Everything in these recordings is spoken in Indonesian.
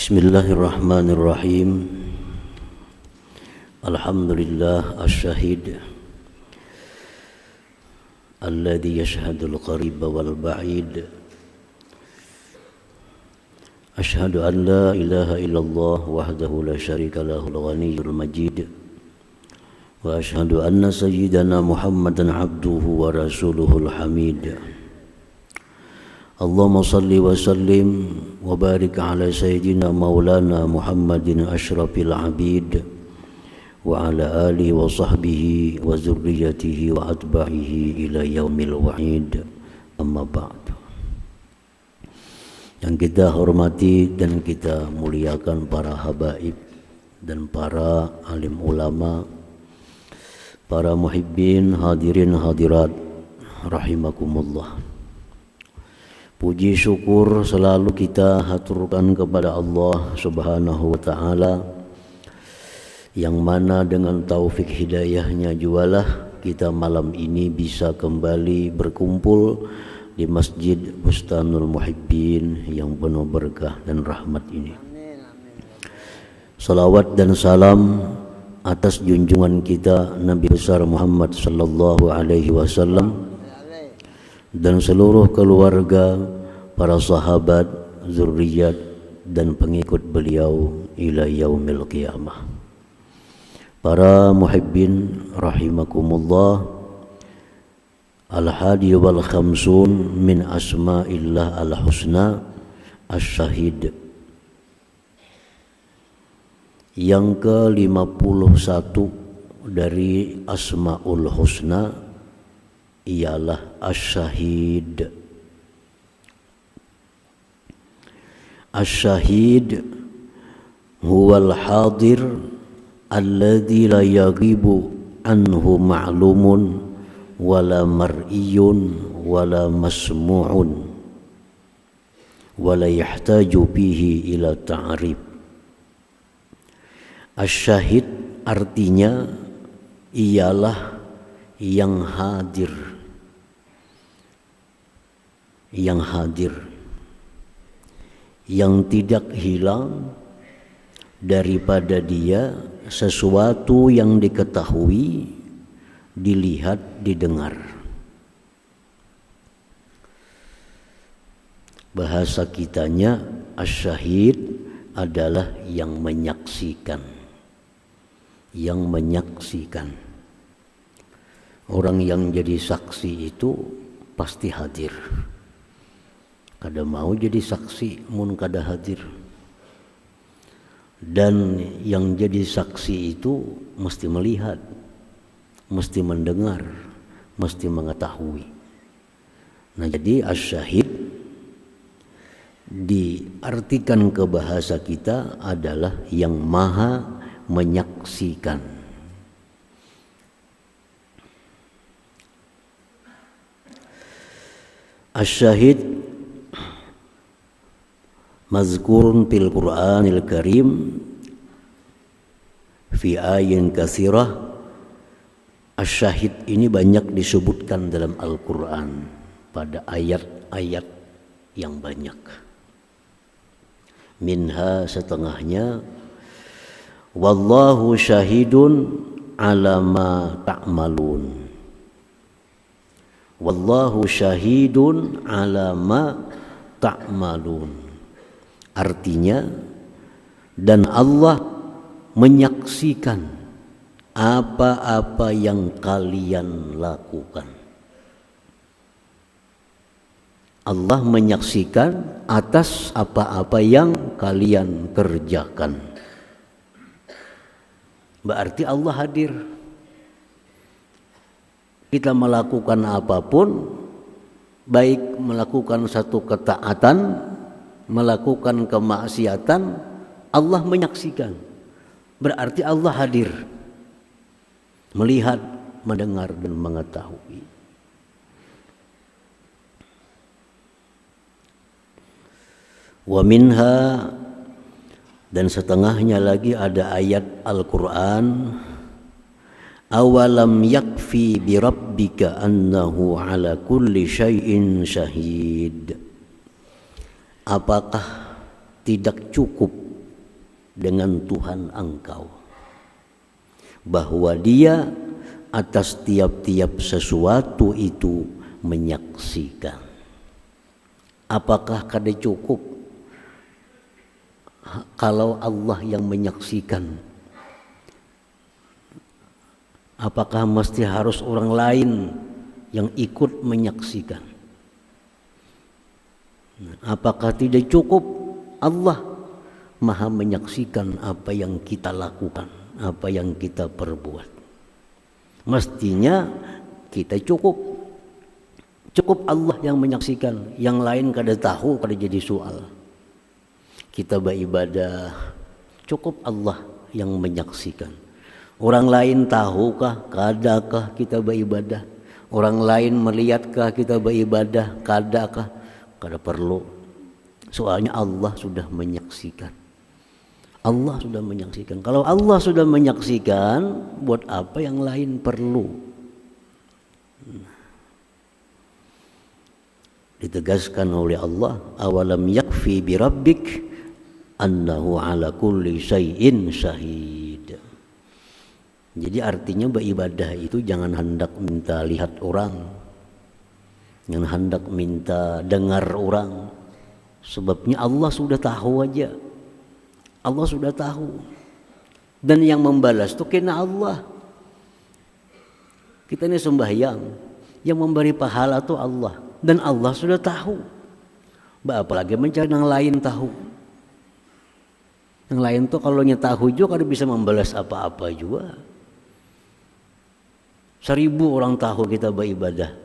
Bismillahirrahmanirrahim. Alhamdulillah asyhad alladzi yashhadul qariba wal ba'id. Asyhadu an la ilaha illallah wahdahu la syarika lahul ghaniyyul majid. Wa asyhadu anna sayyidana Muhammadan abduhu wa rasuluhul hamid. Allahumma salli wa sallim wa barik ala sayyidina maulana Muhammadin asyrafil abid wa ala alihi wa sahbihi wa zurriyatihi wa atba'ihi ila yaumil wa'id. Amma ba'du. Yang kita hormati dan kita muliakan para habaib dan para alim ulama, para muhibbin, hadirin hadirat rahimakumullah. Puji syukur selalu kita haturkan kepada Allah Subhanahu wa ta'ala, yang mana dengan taufik hidayahnya jualah kita malam ini bisa kembali berkumpul di Masjid Bustanul Muhibbin yang penuh berkah dan rahmat ini. Salawat dan salam atas junjungan kita Nabi besar Muhammad sallallahu alaihi wasallam dan seluruh keluarga, para sahabat, zurriyat dan pengikut beliau ila yaumil qiyamah. Para muhibbin rahimakumullah, al-hadi wal khamsun min asma'illah al-husna asy-syahid. Yang ke-51 dari asma'ul husna ialah asy-syahid. Asy-syahid huwal hadir alladzi la yaghibu anhu ma'lumun wala mar'iyun wala masmu'un wala yahtaju bihi ila ta'rif. Asy-syahid artinya ialah yang hadir, yang tidak hilang daripada dia sesuatu yang diketahui, dilihat, didengar. Bahasa kitanya asy-syahid adalah yang menyaksikan. Orang yang jadi saksi itu pasti hadir. Kada mau jadi saksi mun kada hadir. Dan yang jadi saksi itu mesti melihat, mesti mendengar, mesti mengetahui. Nah, jadi asy-syahid diartikan ke bahasa kita adalah yang maha menyaksikan. Asy-syahid mazkurun fil Qur'anil Karim fi ayatin katsirah. Asy-syahid ini banyak disebutkan dalam Al-Qur'an pada ayat-ayat yang banyak. Minha setengahnya wallahu syahidun ala ma ta'malun. Wallahu syahidun ala ma ta'malun. Artinya, dan Allah menyaksikan apa-apa yang kalian lakukan. Allah menyaksikan atas apa-apa yang kalian kerjakan. Berarti Allah hadir. Kita melakukan apapun, baik melakukan satu ketaatan, melakukan kemaksiatan, Allah menyaksikan. Berarti Allah hadir, melihat, mendengar dan mengetahui. Wa minha, dan setengahnya lagi ada ayat Al-Qur'an, awalam yakfi bi rabbika annahu ala kulli syai'in syahid. Apakah tidak cukup dengan Tuhan engkau, bahwa Dia atas tiap-tiap sesuatu itu menyaksikan. Apakah kada cukup kalau Allah yang menyaksikan? Apakah mesti harus orang lain yang ikut menyaksikan? Apakah tidak cukup Allah Maha menyaksikan apa yang kita lakukan, apa yang kita perbuat? Mestinya kita cukup Allah yang menyaksikan, yang lain kada tahu, kada jadi soal. Kita beribadah, cukup Allah yang menyaksikan. Orang lain tahukah, kadakah kita beribadah? Orang lain melihatkah kita beribadah, kadakah? Kada perlu. Soalnya Allah sudah menyaksikan. Allah sudah menyaksikan. Kalau Allah sudah menyaksikan, buat apa yang lain perlu? Ditegaskan oleh Allah, awalam yakfi bi rabbik annahu ala kulli syai'in syahid. Jadi artinya beribadah itu jangan hendak minta lihat orang, jangan hendak minta dengar orang. Sebabnya Allah sudah tahu aja. Allah sudah tahu. Dan yang membalas itu kena Allah. Kita ini sembahyang, yang memberi pahala itu Allah. Dan Allah sudah tahu. Apalagi mencari yang lain tahu. Yang lain tuh kalau tahu juga kada bisa membalas apa-apa juga. 1000 orang tahu kita beribadah.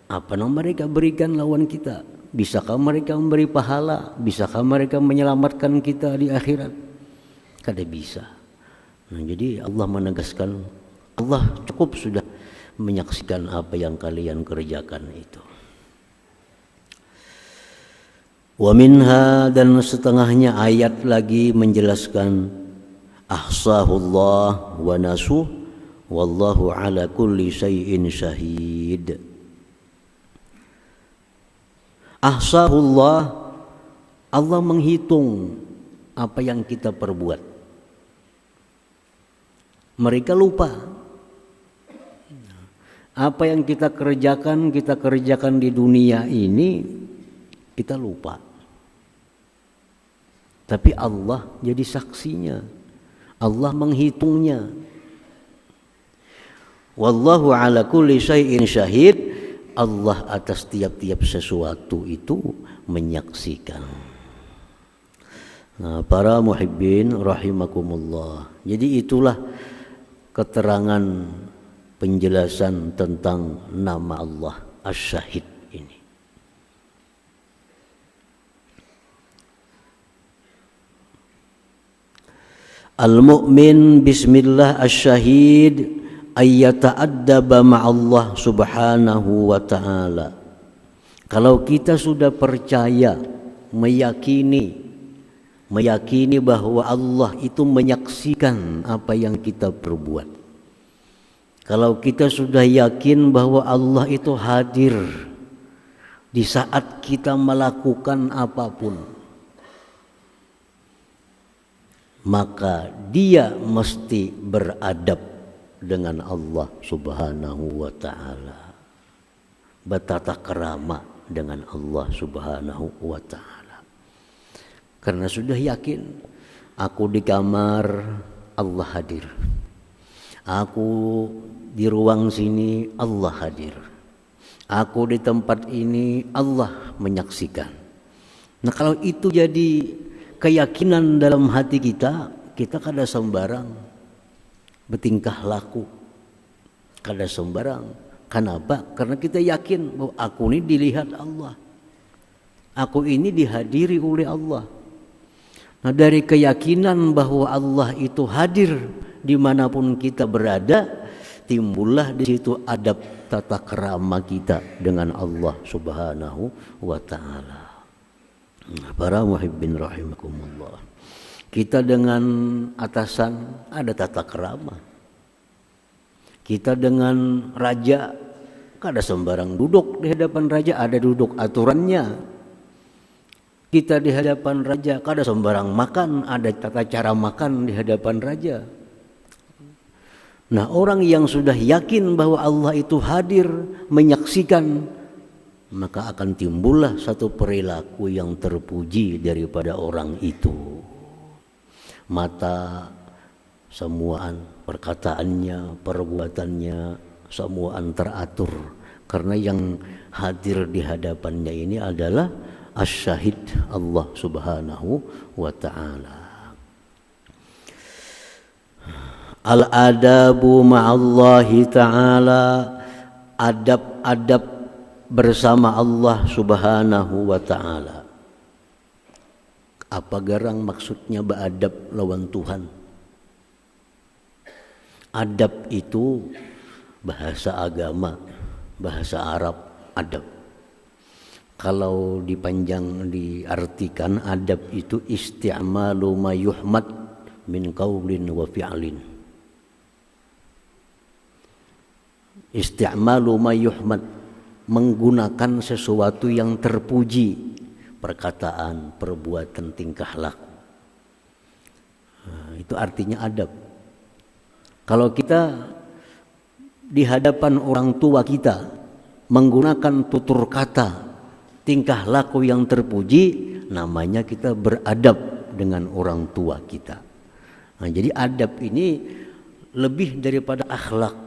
Apa yang mereka berikan lawan kita? Bisakah mereka memberi pahala? Bisakah mereka menyelamatkan kita di akhirat? Kada bisa. Nah, jadi Allah menegaskan, Allah cukup sudah menyaksikan apa yang kalian kerjakan itu. Wa minha, dan setengahnya ayat lagi menjelaskan, ahsahullah wa nasuh wallahu ala kulli syai'in syahid. Ahsahullah, Allah menghitung apa yang kita perbuat. Mereka lupa. Apa yang kita kerjakan di dunia ini, kita lupa. Tapi Allah jadi saksinya. Allah menghitungnya. Wallahu ala kulli syai'in syahid. Allah atas tiap-tiap sesuatu itu menyaksikan. Nah, para muhibbin rahimakumullah. Jadi itulah keterangan penjelasan tentang nama Allah Asy-Syahid ini. Al-mu'min bismillah asy-syahid ayyata'addaba ma'allah subhanahu wa ta'ala. Kalau kita sudah percaya, meyakini bahwa Allah itu menyaksikan apa yang kita perbuat. Kalau kita sudah yakin bahwa Allah itu hadir di saat kita melakukan apapun, maka Dia mesti beradab dengan Allah subhanahu wa ta'ala, bertata kerama dengan Allah subhanahu wa ta'ala. Karena sudah yakin, aku di kamar Allah hadir, aku di ruang sini Allah hadir, aku di tempat ini Allah menyaksikan. Nah, kalau itu jadi keyakinan dalam hati kita, kita kada sembarang bertingkah laku, kada sembarang. Kenapa? Karena kita yakin bahwa aku ini dilihat Allah, aku ini dihadiri oleh Allah. Nah, dari keyakinan bahwa Allah itu hadir dimanapun kita berada, timbullah di situ adab tata kerama kita dengan Allah subhanahu wa ta'ala. Para muhibbin rahimakumullah, kita dengan atasan ada tata kerama. Kita dengan raja kada sembarang duduk di hadapan raja, ada duduk aturannya. Kita di hadapan raja, kada sembarang makan, ada tata cara makan di hadapan raja. Nah, orang yang sudah yakin bahwa Allah itu hadir, menyaksikan, maka akan timbullah satu perilaku yang terpuji daripada orang itu. Mata semuaan, perkataannya, perbuatannya, semuaan teratur. Karena yang hadir di hadapannya ini adalah Asy-Syahid Allah Subhanahu wa ta'ala. Al-adabu ma'allahi ta'ala, adab-adab bersama Allah Subhanahu wa ta'ala. Apa garang maksudnya beradab lawan Tuhan? Adab itu bahasa agama, bahasa Arab, adab. Kalau dipanjang diartikan, adab itu isti'malu ma yuhmad min qaulin wa fi'lin. Isti'malu ma yuhmad, menggunakan sesuatu yang terpuji, perkataan, perbuatan, tingkah laku. Nah, itu artinya adab. Kalau kita di hadapan orang tua kita menggunakan tutur kata, tingkah laku yang terpuji, namanya kita beradab dengan orang tua kita. Nah, jadi adab ini lebih daripada akhlak.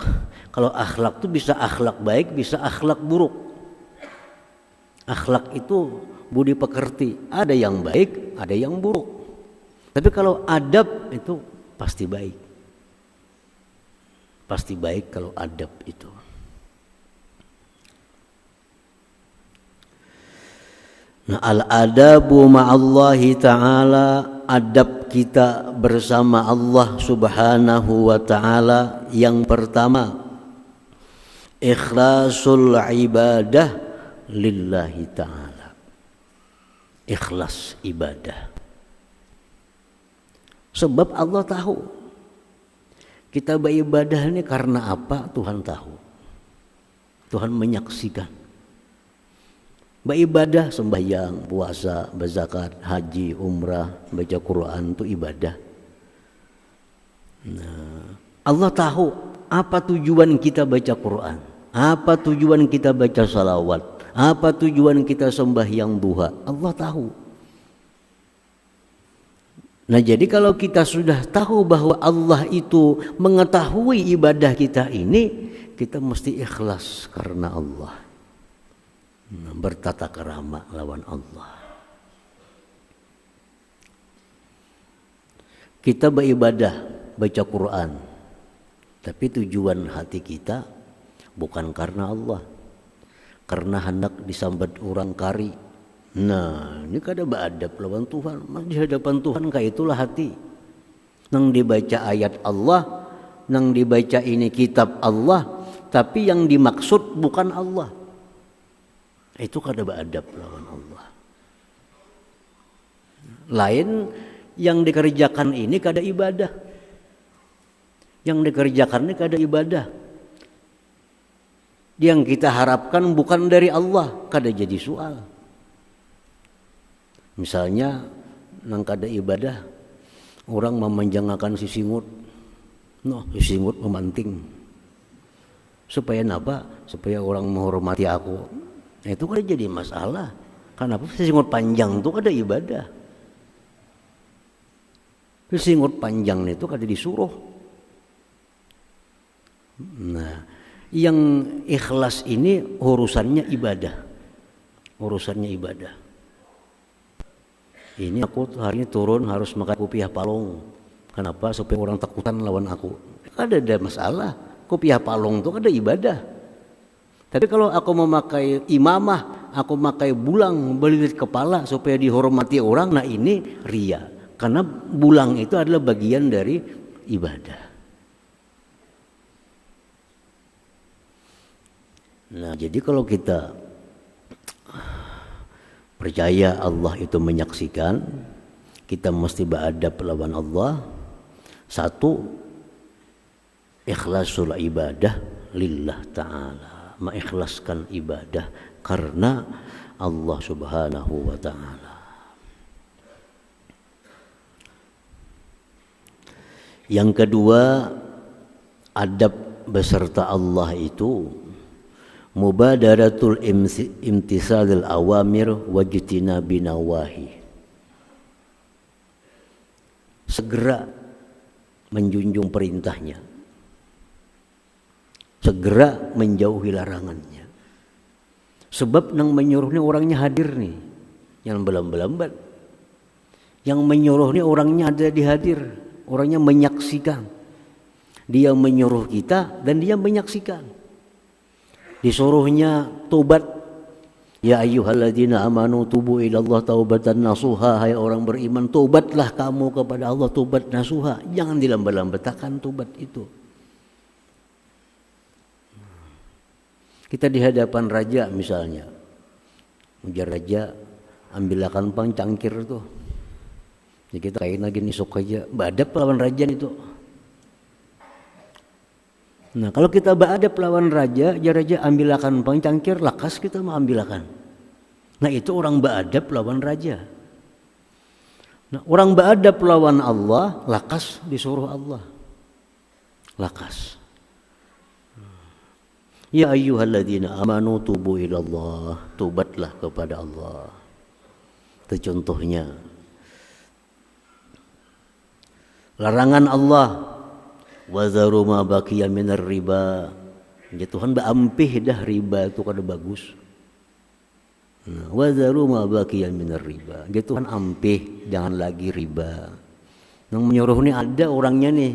Kalau akhlak itu bisa akhlak baik, bisa akhlak buruk. Akhlak itu budi pekerti, ada yang baik, ada yang buruk. Tapi kalau adab itu pasti baik. Pasti baik kalau adab itu. Nah, al-adabu ma'allahi ta'ala, adab kita bersama Allah Subhanahu wa ta'ala. Yang pertama, ikhlasul ibadah lillahi ta'ala. Ikhlas ibadah. Sebab Allah tahu kita beribadah ini karena apa, Tuhan tahu. Tuhan menyaksikan. Beribadah, sembahyang, puasa, berzakat, haji, umrah, baca Quran itu ibadah. Nah, Allah tahu apa tujuan kita baca Quran, apa tujuan kita baca salawat, apa tujuan kita sembahyang duha. Allah tahu. Nah, jadi kalau kita sudah tahu bahwa Allah itu mengetahui ibadah kita ini, kita mesti ikhlas karena Allah. Bertata kerama lawan Allah. Kita beribadah, baca Quran, tapi tujuan hati kita bukan karena Allah, karena hendak disambat orang kari. Nah, ini kada beadab lawan Tuhan. Di hadapan Tuhan kayak itulah hati. Nang dibaca ayat Allah, nang dibaca ini kitab Allah, tapi yang dimaksud bukan Allah. Itu kada beadab lawan Allah. Lain yang dikerjakan ini kada ibadah. Yang dikerjakan ini kada ibadah. Yang kita harapkan bukan dari Allah, kada jadi soal. Misalnya nang kada ibadah, orang memanjangkan si singut. No, si singut memanting. Supaya apa? Supaya orang menghormati aku. Nah, itu kan jadi masalah. Kenapa singut panjang itu ada ibadah? Singut panjang itu kada disuruh. Nah, yang ikhlas ini urusannya ibadah. Urusannya ibadah. Ini aku hari ini turun harus makan kopiah palong. Kenapa? Supaya orang takutan lawan aku. Kada ada masalah. Kopiah palong itu kada ibadah. Tapi kalau aku memakai imamah, aku memakai bulang belilit kepala supaya dihormati orang, nah ini riya. Karena bulang itu adalah bagian dari ibadah. Nah, jadi kalau kita percaya Allah itu menyaksikan, kita mesti beradab lawan Allah. Satu, ikhlasul ibadah lillah ta'ala. Mengikhlaskan ibadah karena Allah Subhanahu wa ta'ala. Yang kedua, adab beserta Allah itu mubadaratul imtisalil awamir wajtinabin nawahi. Segera menjunjung perintahnya, segera menjauhi larangannya. Sebab yang menyuruh ini orangnya hadir nih, yang belambat. Yang menyuruh ini orangnya ada di hadir, orangnya menyaksikan. Dia menyuruh kita dan dia menyaksikan. Disuruhnya tobat. Ya ayyuhalladzina amanu tubu ilallah taubatan nasuha. Hai orang beriman, tobatlah kamu kepada Allah, tobat nasuha. Jangan dilambat-lambatkan tobat itu. Kita di hadapan raja misalnya, ujar raja, ambilkan pang cangkir tuh. Jadi kita kain lagi nisuk aja, badap lawan raja itu. Nah kalau kita badap lawan raja, ya raja ambilkan pang cangkir, lakas kita mau ambilkan. Nah itu orang badap lawan raja. Nah orang badap lawan Allah, lakas disuruh Allah, lakas. Ya ayyuhalladzina amanu tubu ilallah, tobatlah kepada Allah. Itu contohnya. Larangan Allah, wazaru ma baqiya minar riba. Ya Tuhan baampih dah riba itu kada bagus. Nah, wazaru ma baqiya minar riba. Ya Tuhan ampih, jangan lagi riba. Yang menyuruh ini ada orangnya nih.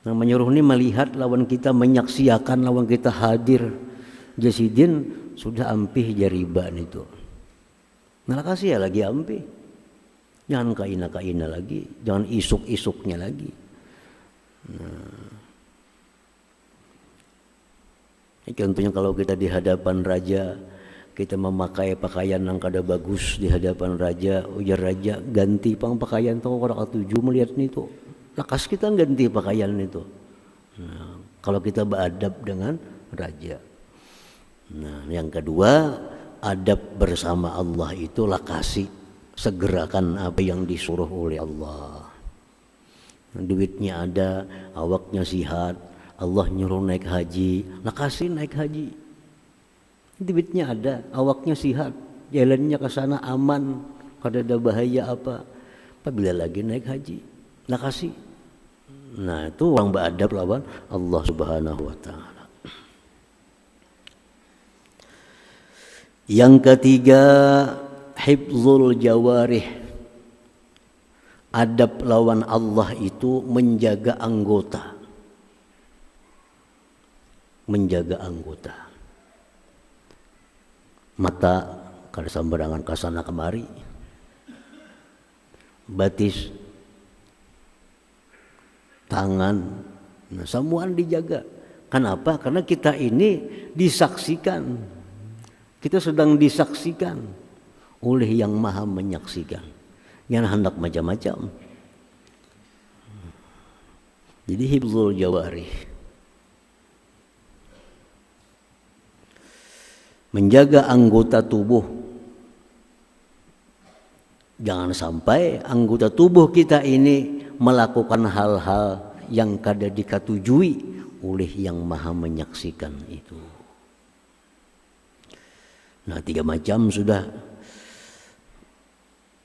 Yang menyuruh ini melihat lawan kita, menyaksikan lawan kita hadir. Jasidin sudah ampih jariba itu. Nah kasih ya lagi ampih. Jangan kaina lagi, jangan isuk-isuknya lagi. Nah, contohnya kalau kita di hadapan raja, kita memakai pakaian yang kada bagus di hadapan raja, ujar raja ganti pakaian tuh orang ketujuh melihat nih tuh. Lakas kita ganti pakaian itu. Nah, kalau kita beradab dengan raja. Nah, yang kedua, adab bersama Allah itu lakasi, segerakan apa yang disuruh oleh Allah. Nah, duitnya ada, awaknya sihat, Allah nyuruh naik haji, lakasi naik haji. Duitnya ada, awaknya sihat, jalannya ke sana aman, kada ada bahaya apa. Apabila lagi naik haji, lakasi. Nah itu orang beradab lawan Allah Subhanahu wa ta'ala. Yang ketiga, hifzul jawarih. Adab lawan Allah itu menjaga anggota. Menjaga anggota. Mata kada sembarangan kasana kemari. Batis, tangan, nah semuaan dijaga. Kenapa? Karena kita ini disaksikan. Kita sedang disaksikan oleh yang maha menyaksikan. Yang hendak macam-macam. Jadi hifzul jawarih. Menjaga anggota tubuh. Jangan sampai anggota tubuh kita ini melakukan hal-hal yang kada dikatujui oleh yang maha menyaksikan itu. Nah 3 macam sudah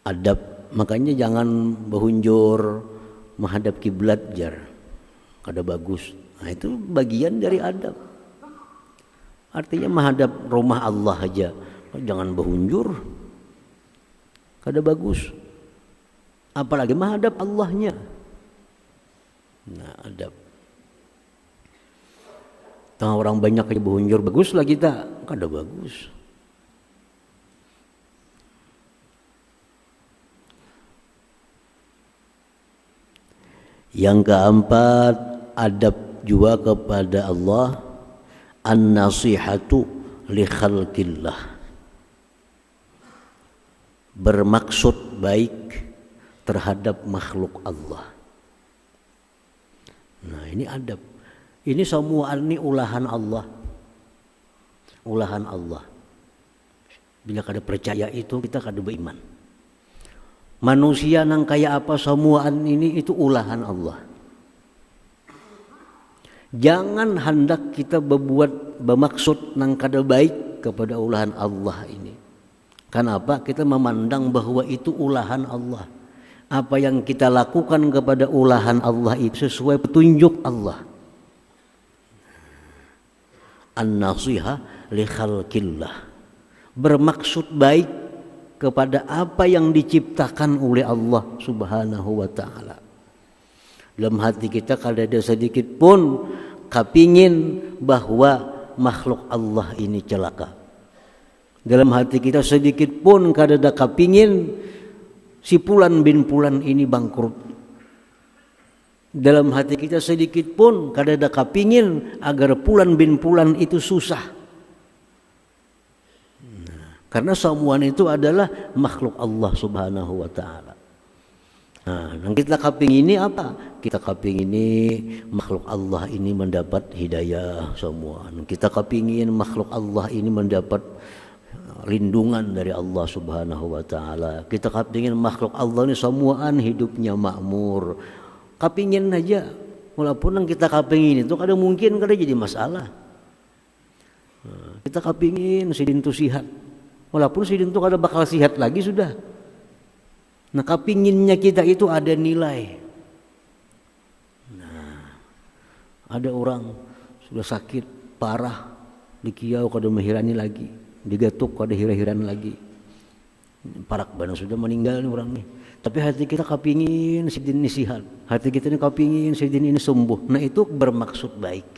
adab. Makanya jangan berhunjur menghadap kiblat jar, kada bagus. Nah itu bagian dari adab. Artinya menghadap rumah Allah aja, jangan berhunjur, kada bagus. Apalagi menghadap Allahnya. Nah adab. Tengah orang banyak aja berhunjur, baguslah kita, kada bagus. Yang keempat, adab juga kepada Allah, an-nasihatu li khalqillah. Bermaksud baik terhadap makhluk Allah. Nah ini adab. Ini semua ini ulahan Allah. Ulahan Allah. Bila kada percaya itu kita kada beriman. Manusia nang kaya apa semuaan ini itu ulahan Allah. Jangan hendak kita bermaksud nang kada baik kepada ulahan Allah ini. Kenapa? Kita memandang bahwa itu ulahan Allah. Apa yang kita lakukan kepada ulahan Allah itu sesuai petunjuk Allah. An-nasiha li khalqillah. Bermaksud baik kepada apa yang diciptakan oleh Allah Subhanahu wa taala. Dalam hati kita kalau ada sedikit pun kepingin bahwa makhluk Allah ini celaka. Dalam hati kita sedikit pun kada ada kepingin si Fulan bin Fulan ini bangkrut. Dalam hati kita sedikit pun kada ada kepingin agar Fulan bin Fulan itu susah. Karena semua itu adalah makhluk Allah Subhanahu wa taala. Nah, yang kita kepingin ini apa? Kita kepingin ini makhluk Allah ini mendapat hidayah semua. Kita kepingin makhluk Allah ini mendapat lindungan dari Allah Subhanahu wa taala. Kita kepingin makhluk Allah ini semuaan hidupnya makmur. Kepingin aja. Walaupun yang kita kepingin itu kadang mungkin kada jadi masalah. Kita kepingin sidin itu sihat. Walaupun sidin itu kada bakal sihat lagi sudah. Nah, kepinginnya kita itu ada nilai. Nah, ada orang sudah sakit parah, dikiau kada menghirani lagi, digatuk kada hira-hiran lagi. Parak bana sudah meninggal nih orang nih. Tapi hati kita kepingin sidin ini sihat. Hati kita ini kepingin sidin ini sembuh. Nah, itu bermaksud baik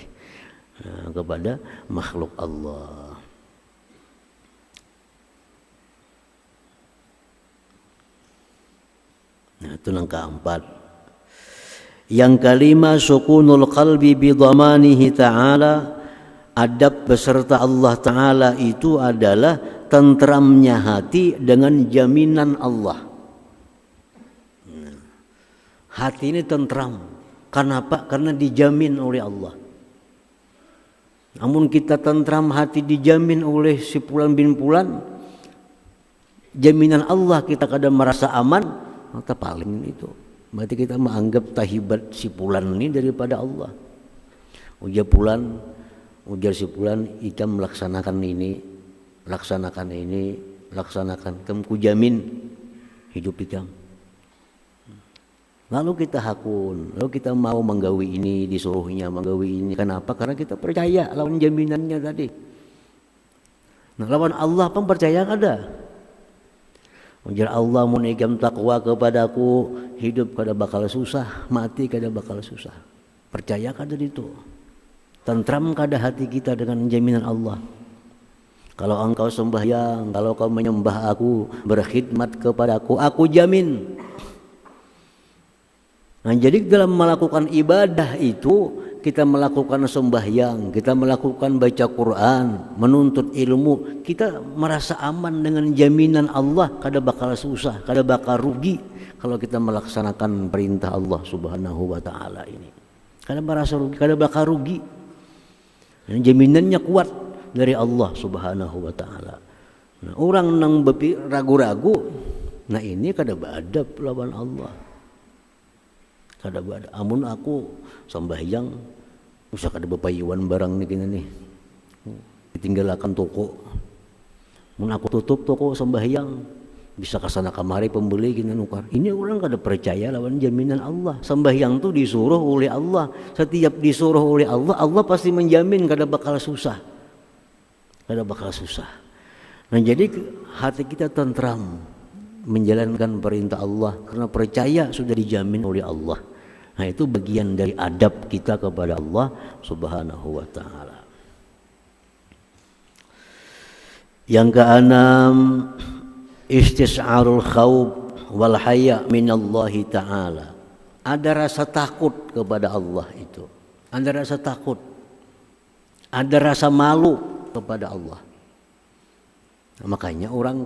kepada makhluk Allah. Nah, itu yang keempat. Yang kelima, sukunul qalbi bi dhamanihi ta'ala. Adab beserta Allah Ta'ala itu adalah tentramnya hati dengan jaminan Allah. Hati ini tentram. Kenapa? Karena dijamin oleh Allah. Namun kita tentram hati dijamin oleh si Fulan bin Fulan, jaminan Allah kita kadang merasa aman. Maka paling itu berarti kita menganggap tahibat si Fulan ini daripada Allah. Ujar si Fulan ikam melaksanakan ini, laksanakan kamu kujamin hidup ikam. Lalu kita hakun, lalu kita mau menggawi ini, disuruhnya menggawi ini. Kenapa? Karena kita percaya lawan jaminannya tadi. Nah, lawan Allah pun percaya kada. Ujar Allah munigam takwa kepadaku, hidup kada bakal susah, mati kada bakal susah. Percaya kada itu? Tentram kada hati kita dengan jaminan Allah. Kalau engkau sembahyang, kalau kau menyembah aku, berkhidmat kepadaku, aku jamin. Nah, jadi dalam melakukan ibadah itu kita melakukan sembahyang, kita melakukan baca Quran, menuntut ilmu, kita merasa aman dengan jaminan Allah, kada bakal susah, kada bakal rugi kalau kita melaksanakan perintah Allah Subhanahu wa taala ini. Kada merasa rugi, kada bakal rugi. Dan jaminannya kuat dari Allah Subhanahu wa taala. Nah, orang nang ragu-ragu, nah ini kada beadab lawan Allah. Kada beadab. Amun aku sembahyang usah kada bepayuan barang nih kena nih. Ditinggalakan toko. Mun aku tutup toko sembahyang bisa kesana kamari pembeli kena nukar. Ini orang kada percaya lawan jaminan Allah. Sembahyang tu disuruh oleh Allah. Setiap disuruh oleh Allah, Allah pasti menjamin kada bakal susah. Kada bakal susah. Nah, jadi hati kita tentram menjalankan perintah Allah karena percaya sudah dijamin oleh Allah. Nah, itu bagian dari adab kita kepada Allah Subhanahu wa taala. Yang keenam, istis'arul khawf wal haya minallahi taala. Ada rasa takut kepada Allah itu. Ada rasa takut. Ada rasa malu kepada Allah. Nah, makanya orang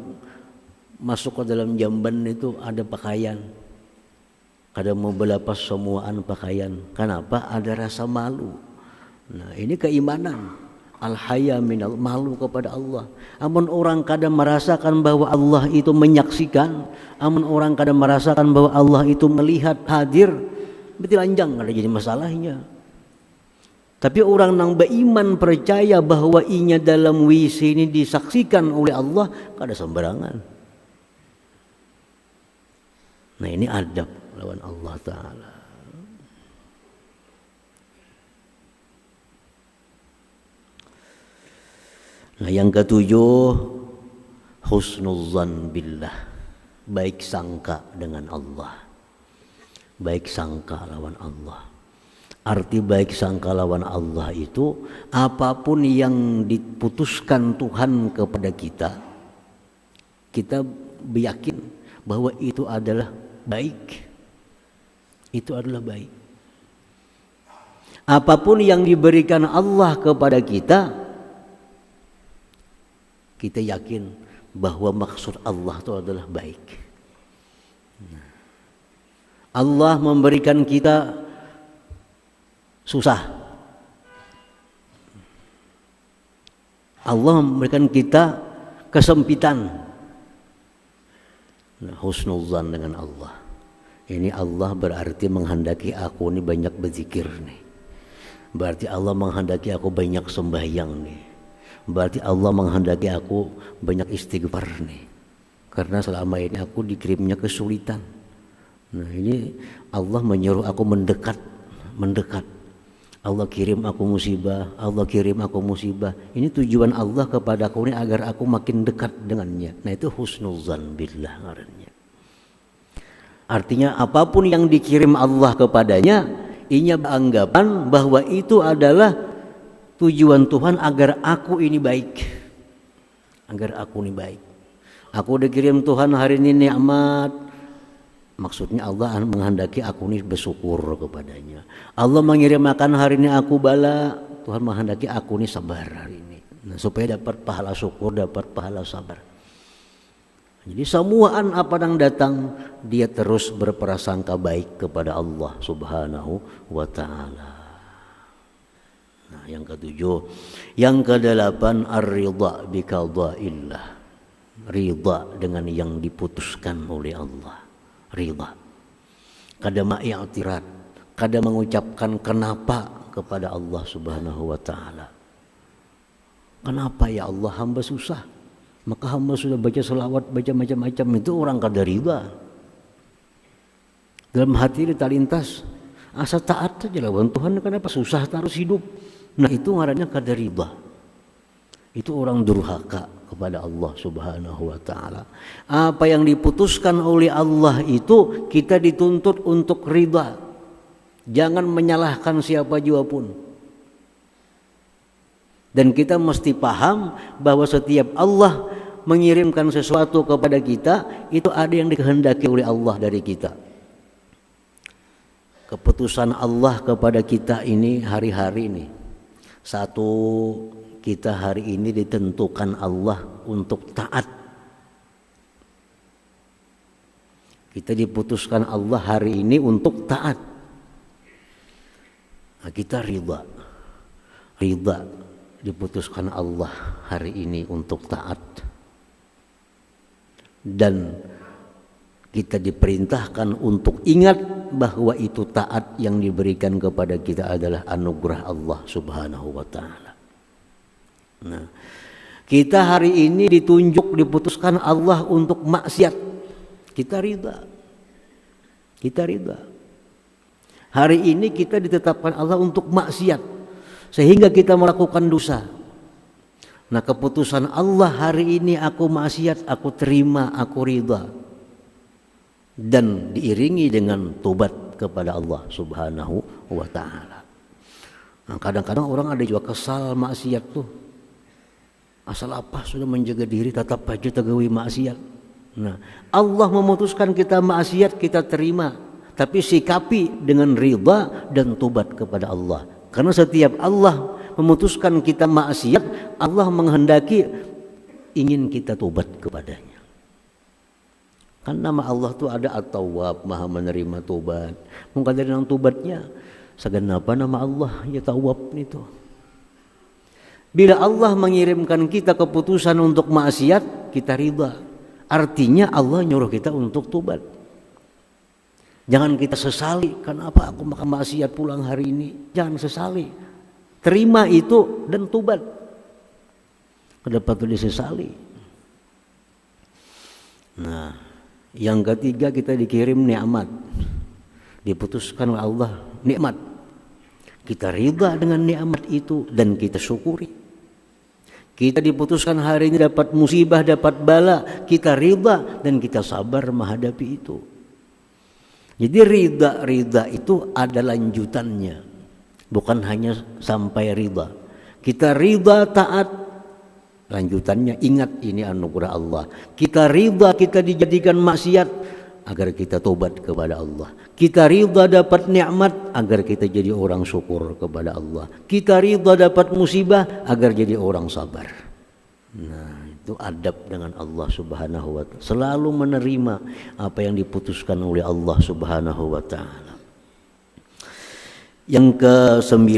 masuk ke dalam jamban itu ada pakaian. Kada mau berlepas semuaan pakaian. Kenapa? Ada rasa malu. Nah, ini keimanan. Al-haya minal, malu kepada Allah. Amun orang kada merasakan bahwa Allah itu menyaksikan, amun orang kada merasakan bahwa Allah itu melihat hadir, berarti lanjang kada jadi masalahnya. Tapi orang yang beriman percaya bahwa inya dalam WC ini disaksikan oleh Allah, kada sembarangan. Nah ini adab lawan Allah Ta'ala. Nah yang ketujuh, husnuzan billah, baik sangka dengan Allah. Baik sangka lawan Allah. Arti baik sangka lawan Allah itu apapun yang diputuskan Tuhan kepada kita, kita yakin bahwa itu adalah baik. Itu adalah baik. Apapun yang diberikan Allah kepada kita, kita yakin bahwa maksud Allah itu adalah baik. Allah memberikan kita susah. Allah memberikan kita kesempitan. Nah, husnuzan dengan Allah. Ini Allah berarti menghendaki aku ini banyak berzikir nih. Berarti Allah menghendaki aku banyak sembahyang nih. Berarti Allah menghendaki aku banyak istighfar nih. Karena selama ini aku dikirimnya kesulitan. Nah ini Allah menyuruh aku mendekat. Allah kirim aku musibah, Allah kirim aku musibah. Ini tujuan Allah kepada aku ini agar aku makin dekat dengannya. Nah itu husnuzan billah ngarannya. Artinya apapun yang dikirim Allah kepadanya, inya beranggapan bahwa itu adalah tujuan Tuhan agar aku ini baik. Agar aku ini baik. Aku dikirim Tuhan hari ini nikmat. Maksudnya Allah menghendaki aku ini bersyukur kepadanya. Allah mengirimkan hari ini aku bala. Tuhan menghendaki aku ini sabar hari ini. Nah, supaya dapat pahala syukur, dapat pahala sabar. Jadi semuaan apa yang datang, dia terus berprasangka baik kepada Allah Subhanahu wa Ta'ala. Nah, yang ketujuh, yang kedelapan ar-ridha bi qada'illah. Ridha dengan yang diputuskan oleh Allah. Ridha. Kada ma'i'tirad, kada mengucapkan kenapa kepada Allah Subhanahu wa Ta'ala. Kenapa ya Allah, hamba susah. Maka hamba sudah baca selawat, baca macam-macam, itu orang kada ridha. Dalam hati kita lintas asa taat saja lawan Tuhan, kenapa susah terus hidup. Nah itu ngarannya kada ridha. Itu orang durhaka kepada Allah Subhanahu wa Ta'ala. Apa yang diputuskan oleh Allah itu kita dituntut untuk ridha. Jangan menyalahkan siapa jua pun. Dan kita mesti paham bahwa setiap Allah mengirimkan sesuatu kepada kita, itu ada yang dikehendaki oleh Allah dari kita. Keputusan Allah kepada kita ini hari-hari ini. Satu, kita hari ini ditentukan Allah untuk taat. Kita diputuskan Allah hari ini untuk taat. Nah, kita ridha. Ridha diputuskan Allah hari ini untuk taat. Dan kita diperintahkan untuk ingat bahwa itu taat yang diberikan kepada kita adalah anugerah Allah Subhanahu wa Ta'ala. Nah, kita hari ini diputuskan Allah untuk maksiat. Kita ridha. Kita ridha. Hari ini kita ditetapkan Allah untuk maksiat, sehingga kita melakukan dosa. Nah, keputusan Allah hari ini aku maksiat, aku terima, aku ridha. Dan diiringi dengan tobat kepada Allah Subhanahu wa Ta'ala. Nah, kadang-kadang orang ada juga kesal maksiat tuh. Asal apa sudah menjaga diri tetap aja tegawi maksiat. Nah, Allah memutuskan kita maksiat, kita terima, tapi sikapi dengan ridha dan tobat kepada Allah. Karena setiap Allah memutuskan kita maksiat, Allah menghendaki ingin kita tobat kepadanya. Kan nama Allah tu ada At-Tawwab, Maha menerima tobat. Mungkin dari nang tobatnya segenapa nama Allah ya Tawwab itu. Bila Allah mengirimkan kita keputusan untuk maksiat, kita ridha. Artinya Allah nyuruh kita untuk tobat. Jangan kita sesali, kenapa aku makan maksiat pulang hari ini. Jangan sesali. Terima itu dan tobat. Dapat disesali. Nah, yang ketiga kita dikirim nikmat. Diputuskan oleh Allah nikmat. Kita ridha dengan nikmat itu dan kita syukuri. Kita diputuskan hari ini dapat musibah, dapat bala, kita ridha dan kita sabar menghadapi itu. Jadi ridha itu ada lanjutannya. Bukan hanya sampai ridha. Kita ridha taat, lanjutannya ingat ini anugerah Allah. Kita ridha kita dijadikan maksiat agar kita tobat kepada Allah. Kita ridha dapat nikmat agar kita jadi orang syukur kepada Allah. Kita ridha dapat musibah agar jadi orang sabar. Nah, itu adab dengan Allah Subhanahu wa ta'ala. Selalu menerima apa yang diputuskan oleh Allah Subhanahu wa ta'ala. Yang ke-9,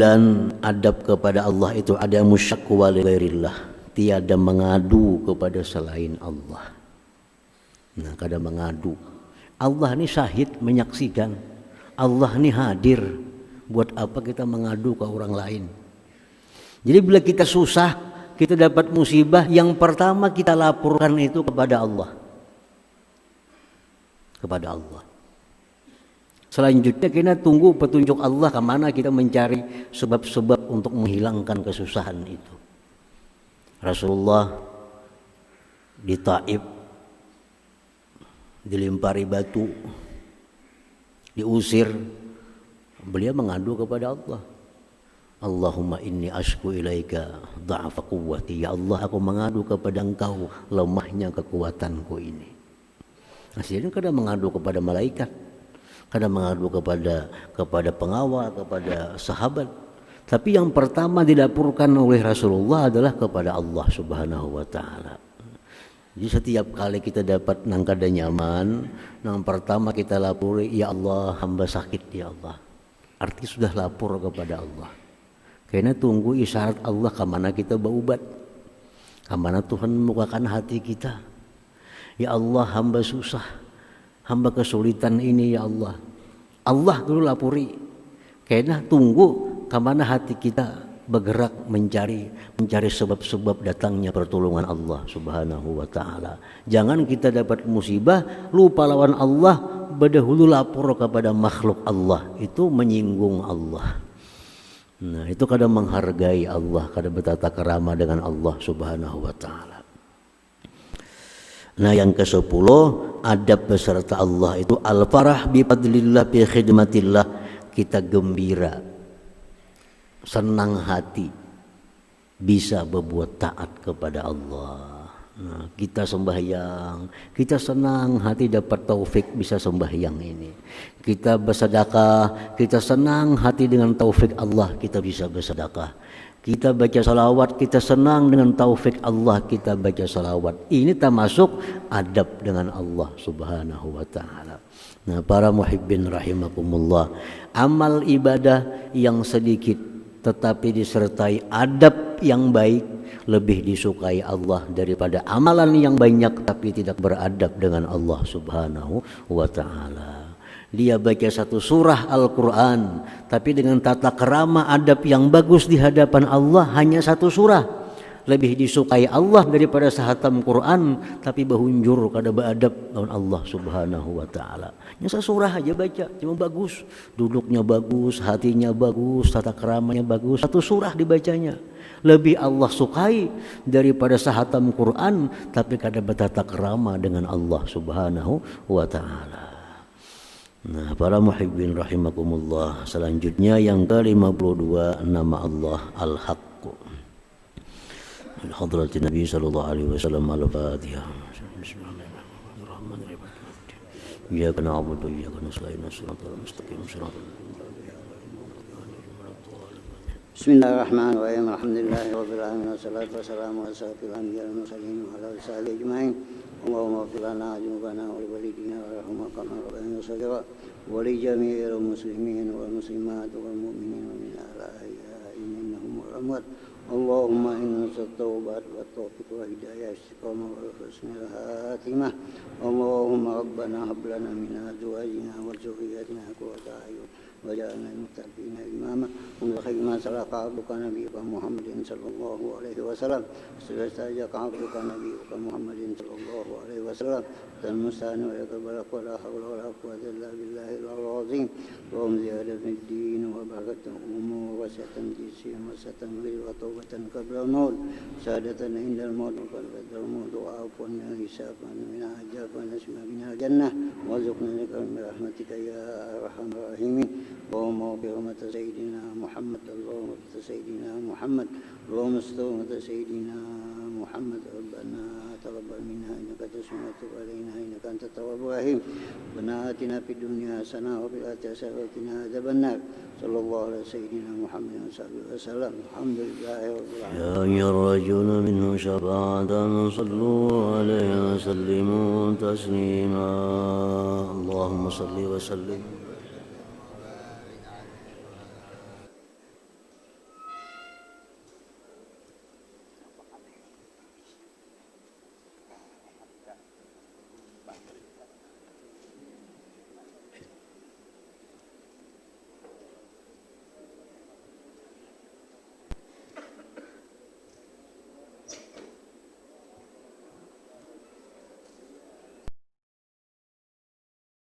adab kepada Allah itu ada musyakwa li ghairillah, tiada mengadu kepada selain Allah. Nah, kada mengadu. Allah ini syahid menyaksikan. Allah ini hadir. Buat apa kita mengadu ke orang lain? Jadi bila kita susah, kita dapat musibah, yang pertama kita laporkan itu kepada Allah. Kepada Allah. Selanjutnya kita tunggu petunjuk Allah kemana kita mencari sebab-sebab untuk menghilangkan kesusahan itu. Rasulullah di Taif dilempari batu, diusir, beliau mengadu kepada Allah. Allahumma inni ashku ilaika dha'fa quwwati. Ya Allah, aku mengadu kepada Engkau lemahnya kekuatanku ini. Akhirnya kadang mengadu kepada malaikat, kadang mengadu kepada pengawal, kepada sahabat. Tapi yang pertama dilaporkan oleh Rasulullah adalah kepada Allah Subhanahu wa ta'ala. Jadi setiap kali kita dapat nang kada nyaman, yang pertama kita lapori, ya Allah, hamba sakit ya Allah. Arti sudah lapor kepada Allah. Karena tunggu isyarat Allah kemana kita berubat, kemana Tuhan membukakan hati kita. Ya Allah, hamba susah, hamba kesulitan ini ya Allah. Allah dulu lapori. Karena tunggu kemana hati kita bergerak mencari sebab-sebab datangnya pertolongan Allah Subhanahu wa ta'ala. Jangan kita dapat musibah lupa lawan Allah, berdahulu lapor kepada makhluk Allah, itu menyinggung Allah. Nah, itu kadang menghargai Allah, kadang bertata kerama dengan Allah Subhanahu wa ta'ala. Nah, yang ke-10, adab beserta Allah itu al-farah bi fadlillah bi khidmatillah. Kita gembira, senang hati bisa berbuat taat kepada Allah. Nah, kita sembahyang, kita senang hati dapat taufik bisa sembahyang ini. Kita bersedekah, kita senang hati dengan taufik Allah kita bisa bersedekah. Kita baca salawat, kita senang dengan taufik Allah kita baca salawat. Ini termasuk adab dengan Allah Subhanahu wa ta'ala. Nah, para muhibbin rahimakumullah, amal ibadah yang sedikit tetapi disertai adab yang baik lebih disukai Allah daripada amalan yang banyak tapi tidak beradab dengan Allah Subhanahu wa ta'ala. Dia baca satu surah Al-Quran tapi dengan tata kerama adab yang bagus di hadapan Allah hanya satu surah, lebih disukai Allah daripada sehatam Quran tapi bahunjur kada beradab dengan Allah Subhanahu wa ta'ala. Yang sesurah aja baca cuma bagus, duduknya bagus, hatinya bagus, tata keramanya bagus, satu surah dibacanya lebih Allah sukai daripada sehatam Quran tapi kada bertata kerama dengan Allah Subhanahu wa ta'ala. Nah, para muhibbin rahimakumullah, selanjutnya yang ke-52 nama Allah Al-Haqq. Hadratin Nabi sallallahu alaihi wasallam. Al-Fatihah. Bismillahirrahmanirrahim. Iyyaka na'budu wa iyyaka nasta'in. Shiratal mustaqim. Bismillahirrahmanirrahim. Alhamdulillahirabbil alamin. Wassalatu wassalamu ala asyrofil anbiya'i wal mursalin wa ala alihi ajma'in. Allahumma ighfir lana dzunubana wa li walidina warhamna kama rabbayana shaghira wa li jami'il muslimin wal muslimat wal mu'minin wa min al-ahya'i minhum wal amwat. Allahumma inna at-taubat wa at-tawfiq wa hidayah istiqamah wa husnul khatimah. Allahumma rabbana hab lana min azwajina wa dhurriyyatina qurrata a'yun وجعلنا المتقين إماما ومن خير ما سلك عبدك نبيك محمد صلى الله عليه وسلم استجاك عبدك نبيك محمد صلى الله عليه وسلم المستعان ويقبلك ولا حول ولا قوة إلا بالله العظيم وهم زيادة في الدين وبركة أمور وسعة جسيم وسعة غير وتوبة قبل الموت سادة عند الموت وقبل الموت وعفوا من الحساب من عجاب ونسمع من الجنة وارزقنا لك من رحمتك يا أرحم الراحمين اللهم بحرمة سيدنا محمد اللهم بحرمة سيدنا محمد اللهم استغفر سيدنا محمد ربنا تقبل منا إنك تسمع وتب علينا إنك أنت التواب الرحيم ربنا آتنا في الدنيا حسنة وفي الآخرة حسنة وقنا عذاب النار صلى الله على سيدنا محمد وصحبه وسلم الحمد لله رب العالمين يا أيها الرجل منه شفاعة صلوا عليه وسلموا تسليما اللهم صل وسلم